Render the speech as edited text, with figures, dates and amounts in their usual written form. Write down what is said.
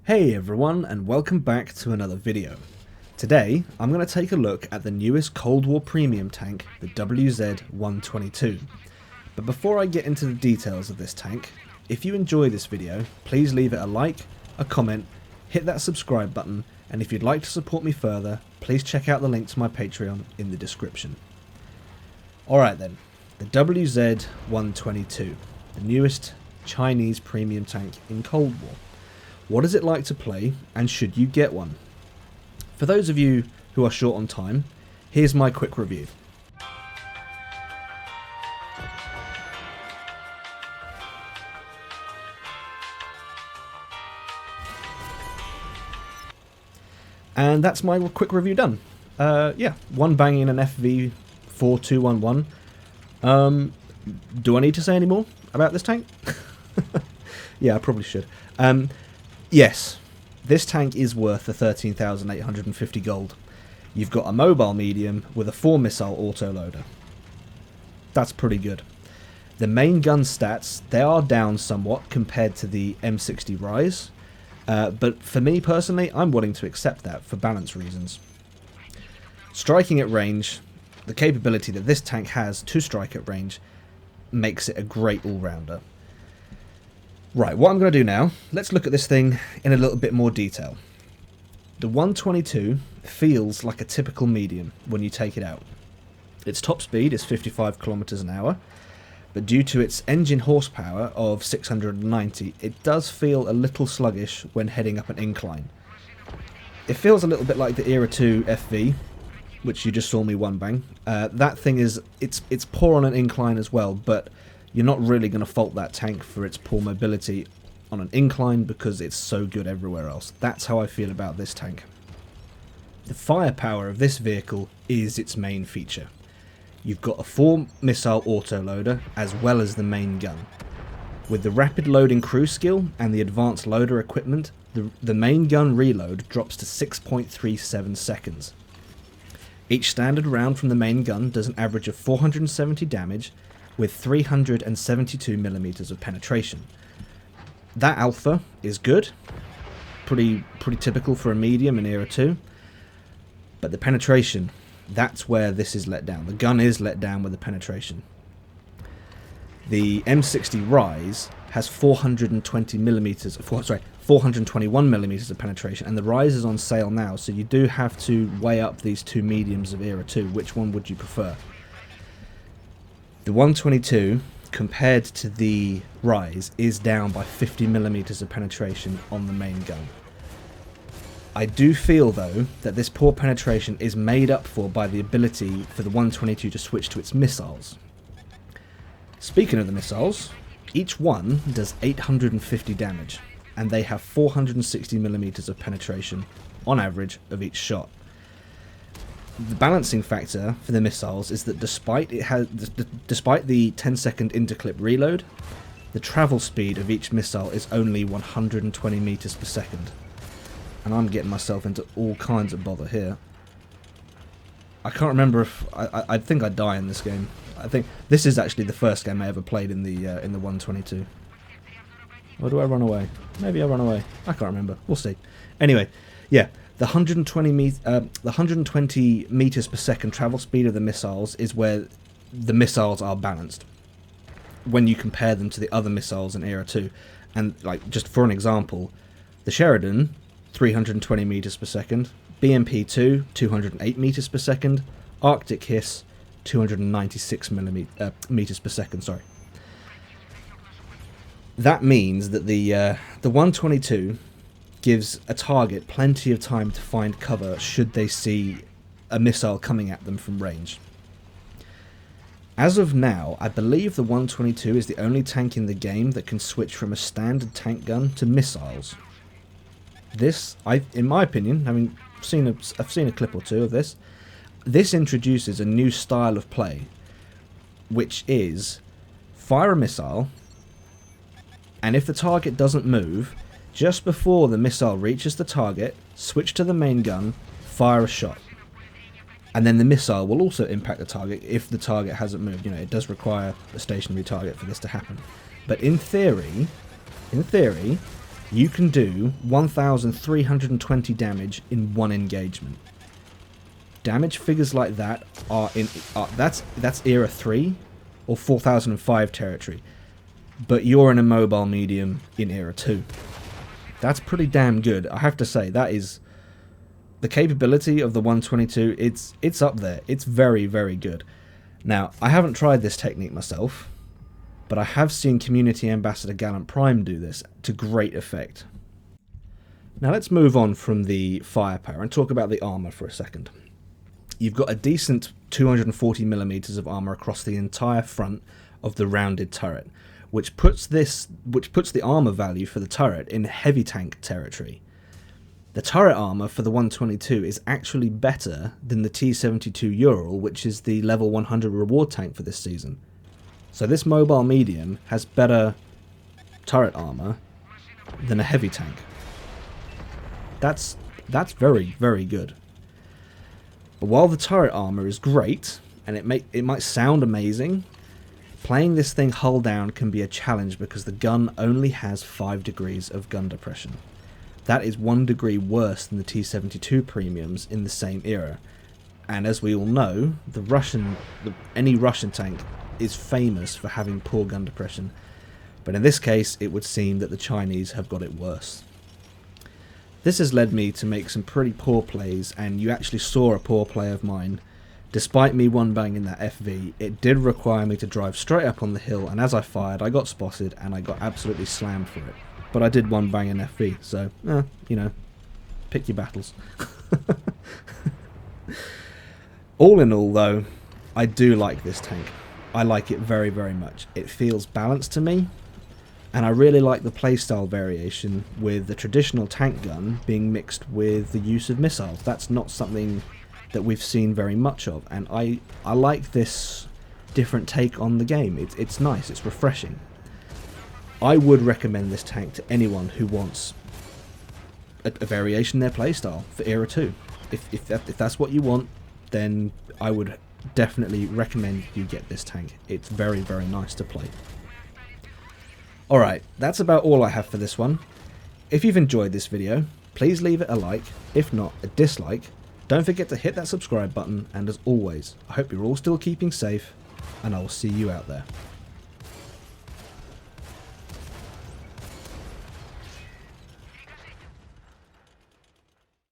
Hey everyone, and welcome back to another video. Today I'm going to take a look at the newest Cold War premium tank, the WZ-122. But before I get into the details of this tank, if you enjoy this video, please leave it a like, a comment, hit that subscribe button, and if you'd like to support me further, please check out the link to my Patreon in the description. Alright then, the WZ-122, the newest Chinese premium tank in Cold War. What is it like to play, and should you get one? For those of you who are short on time, here's my quick review. And that's my quick review done. Yeah, one bang in an FV 4211. Do I need to say any more about this tank? Yeah, I probably should. Yes, this tank is worth the 13,850 gold. You've got a mobile medium with a 4-missile autoloader. That's pretty good. The main gun stats, they are down somewhat compared to the M60 Rise, but for me personally, I'm willing to accept that for balance reasons. Striking at range, the capability that this tank has to strike at range makes it a great all-rounder. Right, what I'm going to do now, let's look at this thing in a little bit more detail. The 122 feels like a typical medium when you take it out. Its top speed is 55 kilometers an hour, but due to its engine horsepower of 690, it does feel a little sluggish when heading up an incline. It feels a little bit like the Era 2 FV, which you just saw me one bang. That thing is, it's poor on an incline as well, but you're not really going to fault that tank for its poor mobility on an incline because it's so good everywhere else. That's how I feel about this tank. The firepower of this vehicle is its main feature. You've got a 4-missile autoloader as well as the main gun. With the rapid loading crew skill and the advanced loader equipment, the main gun reload drops to 6.37 seconds. Each standard round from the main gun does an average of 470 damage with 372mm of penetration. That alpha is good, pretty typical for a medium in Era 2, but the penetration, that's where this is let down. The gun is let down with the penetration. The M60 Rise has 421mm of penetration, and the Rise is on sale now, so you do have to weigh up these two mediums of Era 2. Which one would you prefer? The 122, compared to the Rise, is down by 50mm of penetration on the main gun. I do feel, though, that this poor penetration is made up for by the ability for the 122 to switch to its missiles. Speaking of the missiles, each one does 850 damage, and they have 460mm of penetration, on average, of each shot. The balancing factor for the missiles is that despite the 10-second interclip reload, the travel speed of each missile is only 120 meters per second. And I'm getting myself into all kinds of bother here. I can't remember if I think I die in this game. I think this is actually the first game I ever played in the 122. Or do I run away? Maybe I run away. I can't remember. We'll see. Anyway, yeah. The 120 meters per second travel speed of the missiles is where the missiles are balanced when you compare them to the other missiles in Era 2. And like, just for an example, the Sheridan, 320 meters per second, BMP-2, 208 meters per second, Arctic Hiss, 296 meters per second. Sorry. That means that the 122 gives a target plenty of time to find cover should they see a missile coming at them from range. As of now, I believe the 122 is the only tank in the game that can switch from a standard tank gun to missiles. This, in my opinion, I've seen a clip or two of this. This introduces a new style of play, which is fire a missile, and if the target doesn't move, just before the missile reaches the target, switch to the main gun, fire a shot. And then the missile will also impact the target if the target hasn't moved. You know, it does require a stationary target for this to happen. But in theory, you can do 1,320 damage in one engagement. Damage figures like that are in that's era 3 or 4005 territory, but you're in a mobile medium in era 2. That's pretty damn good. I have to say, that is the capability of the 122. It's up there. It's very, very good. Now, I haven't tried this technique myself, but I have seen Community Ambassador Gallant Prime do this to great effect. Now let's move on from the firepower and talk about the armor for a second. You've got a decent 240mm of armor across the entire front of the rounded turret, which puts the armor value for the turret in heavy tank territory. The turret armor for the 122 is actually better than the T-72 Ural, which is the level 100 reward tank for this season. So this mobile medium has better turret armor than a heavy tank. That's very, very good. But while the turret armor is great, and it might sound amazing, playing this thing hull down can be a challenge because the gun only has 5 degrees of gun depression. That is 1 degree worse than the T-72 premiums in the same era. And as we all know, any Russian tank is famous for having poor gun depression. But in this case, it would seem that the Chinese have got it worse. This has led me to make some pretty poor plays, and you actually saw a poor play of mine. Despite me one-banging that FV, it did require me to drive straight up on the hill, and as I fired, I got spotted, and I got absolutely slammed for it. But I did one-bang an FV, so, you know, pick your battles. All in all, though, I do like this tank. I like it very, very much. It feels balanced to me. And I really like the playstyle variation with the traditional tank gun being mixed with the use of missiles. That's not something that we've seen very much of, and I like this different take on the game. It's nice, it's refreshing. I would recommend this tank to anyone who wants a variation in their playstyle for Era 2. If that's what you want, then I would definitely recommend you get this tank. It's very, very nice to play. Alright, that's about all I have for this one. If you've enjoyed this video, please leave it a like, if not a dislike. Don't forget to hit that subscribe button, and as always, I hope you're all still keeping safe, and I will see you out there.